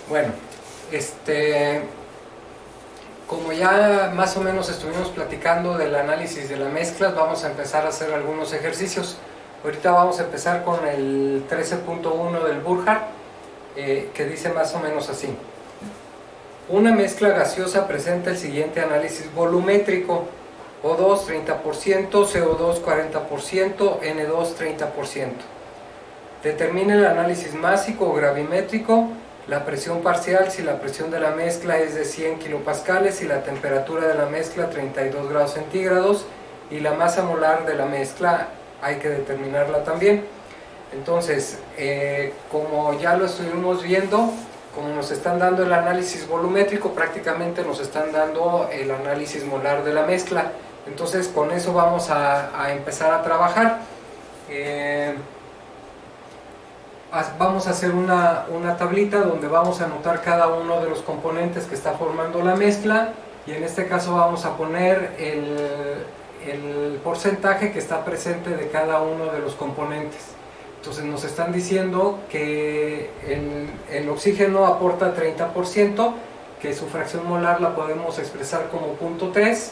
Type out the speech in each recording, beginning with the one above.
Bueno, como ya más o menos estuvimos platicando del análisis de las mezclas, vamos a empezar a hacer algunos ejercicios. Ahorita vamos a empezar con el 13.1 del Burkhardt, que dice más o menos así. Una mezcla gaseosa presenta el siguiente análisis volumétrico: O2 30%, CO2 40%, N2 30%. Determine el análisis másico o gravimétrico, la presión parcial si la presión de la mezcla es de 100 kilopascales y la temperatura de la mezcla 32 grados centígrados, y la masa molar de la mezcla hay que determinarla también. Entonces, como ya lo estuvimos viendo, como nos están dando el análisis volumétrico, prácticamente nos están dando el análisis molar de la mezcla. Entonces, con eso vamos a empezar a trabajar. Vamos a hacer una tablita donde vamos a anotar cada uno de los componentes que está formando la mezcla, y en este caso vamos a poner el porcentaje que está presente de cada uno de los componentes. Entonces nos están diciendo que el oxígeno aporta 30%, que su fracción molar la podemos expresar como 0.3,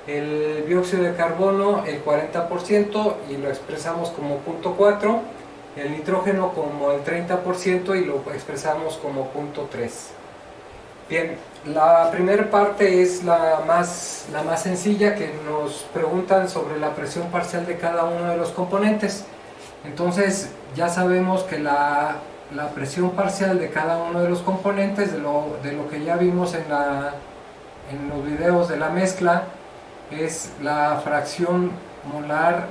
el dióxido de carbono el 40% y lo expresamos como 0.4, el nitrógeno como el 30% y lo expresamos como 0.3. Bien, la primera parte es la más sencilla, que nos preguntan sobre la presión parcial de cada uno de los componentes. Entonces ya sabemos que la presión parcial de cada uno de los componentes, de lo que ya vimos en los videos de la mezcla, es la fracción molar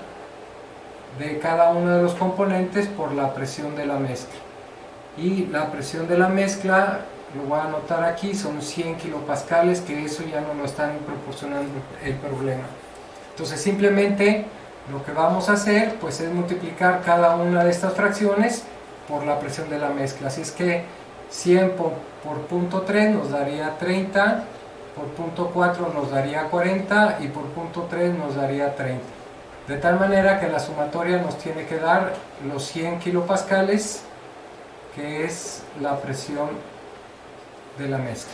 de cada uno de los componentes por la presión de la mezcla. Y la presión de la mezcla, lo voy a anotar aquí, son 100 kilopascales, que eso ya no lo están proporcionando el problema. Entonces simplemente lo que vamos a hacer pues es multiplicar cada una de estas fracciones por la presión de la mezcla. Así es que 100 por 0.3 nos daría 30, por 0.4 nos daría 40 y por 0.3 nos daría 30. De tal manera que la sumatoria nos tiene que dar los 100 kilopascales, que es la presión de la mezcla.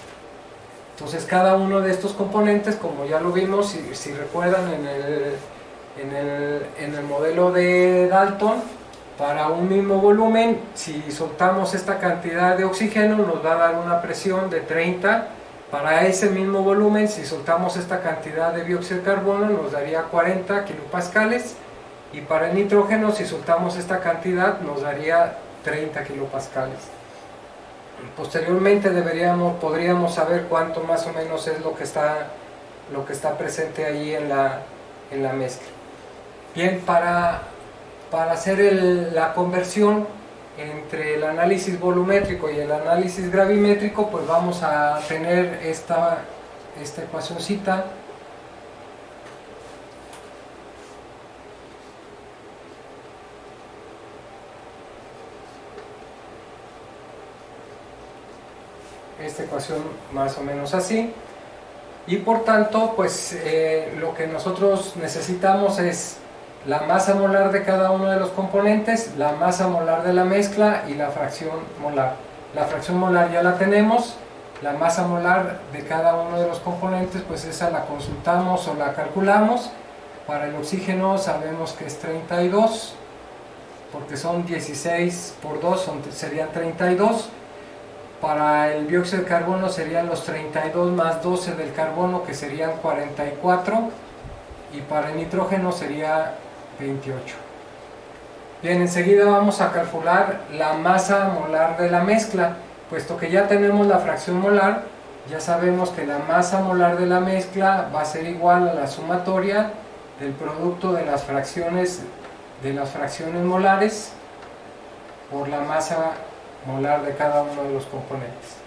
Entonces cada uno de estos componentes, como ya lo vimos, si recuerdan en el modelo de Dalton, para un mismo volumen, si soltamos esta cantidad de oxígeno nos va a dar una presión de 30. Para ese mismo volumen, si soltamos esta cantidad de dióxido de carbono, nos daría 40 kilopascales, y para el nitrógeno, si soltamos esta cantidad, nos daría 30 kilopascales. Posteriormente podríamos saber cuánto más o menos es lo que está presente ahí en la mezcla. Bien, para hacer la conversión entre el análisis volumétrico y el análisis gravimétrico, pues vamos a tener esta ecuacioncita. Esta ecuación más o menos así. Y por tanto, pues lo que nosotros necesitamos es la masa molar de cada uno de los componentes, la masa molar de la mezcla y la fracción molar. La fracción molar ya la tenemos. La masa molar de cada uno de los componentes, pues esa la consultamos o la calculamos. Para el oxígeno sabemos que es 32, porque son 16 por 2, serían 32. Para el dióxido de carbono serían los 32 más 12 del carbono, que serían 44, y para el nitrógeno sería 28. Bien, enseguida vamos a calcular la masa molar de la mezcla. Puesto que ya tenemos la fracción molar, ya sabemos que la masa molar de la mezcla va a ser igual a la sumatoria del producto de las fracciones molares por la masa molar de cada uno de los componentes.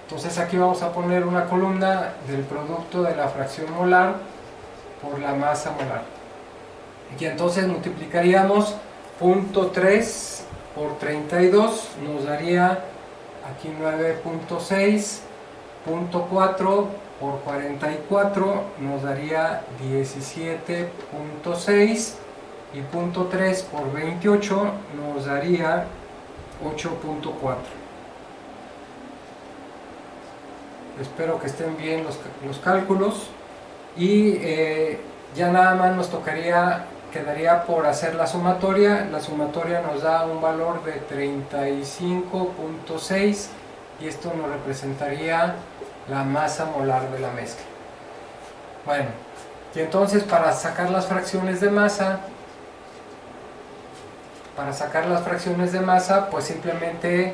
Entonces aquí vamos a poner una columna del producto de la fracción molar por la masa molar, y entonces multiplicaríamos 0.3 por 32, nos daría aquí 9.6, 0.4 por 44 nos daría 17.6, y 0.3 por 28 nos daría 8.4. Espero que estén bien los cálculos. Y ya nada más nos quedaría por hacer la sumatoria. La sumatoria nos da un valor de 35.6 y esto nos representaría la masa molar de la mezcla. Bueno, y entonces para sacar las fracciones de masa, pues simplemente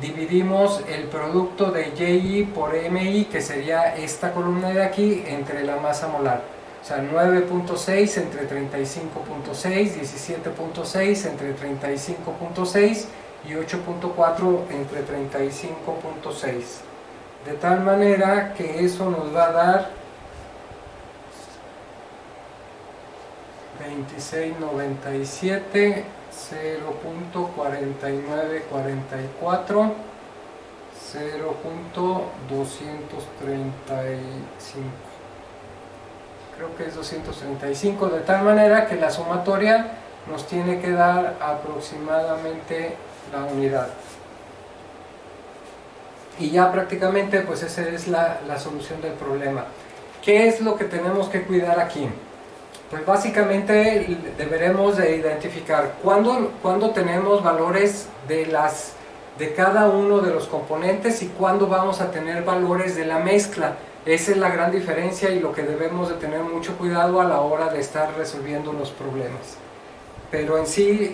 dividimos el producto de YI por MI, que sería esta columna de aquí, entre la masa molar. O sea, 9.6 entre 35.6, 17.6 entre 35.6 y 8.4 entre 35.6. De tal manera que eso nos va a dar 2697, 0.4944, 0.235. Creo que es 235, de tal manera que la sumatoria nos tiene que dar aproximadamente la unidad. Y ya prácticamente pues esa es la solución del problema. ¿Qué es lo que tenemos que cuidar aquí? Pues básicamente deberemos de identificar cuándo tenemos valores de cada uno de los componentes y cuándo vamos a tener valores de la mezcla. Esa es la gran diferencia y lo que debemos de tener mucho cuidado a la hora de estar resolviendo los problemas. Pero en sí,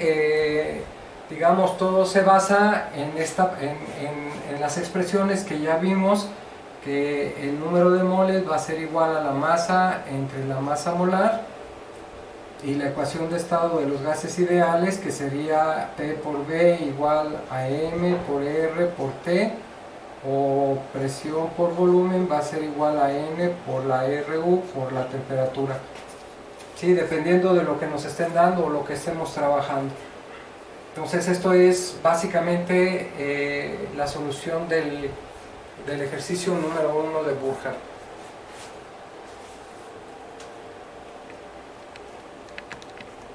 digamos, todo se basa en las expresiones que ya vimos, que el número de moles va a ser igual a la masa entre la masa molar y la ecuación de estado de los gases ideales, que sería P por B igual a M por R por T, o presión por volumen va a ser igual a N por la RU por la temperatura. Sí, dependiendo de lo que nos estén dando o lo que estemos trabajando. Entonces esto es básicamente la solución del ejercicio número 1 de Burkhardt.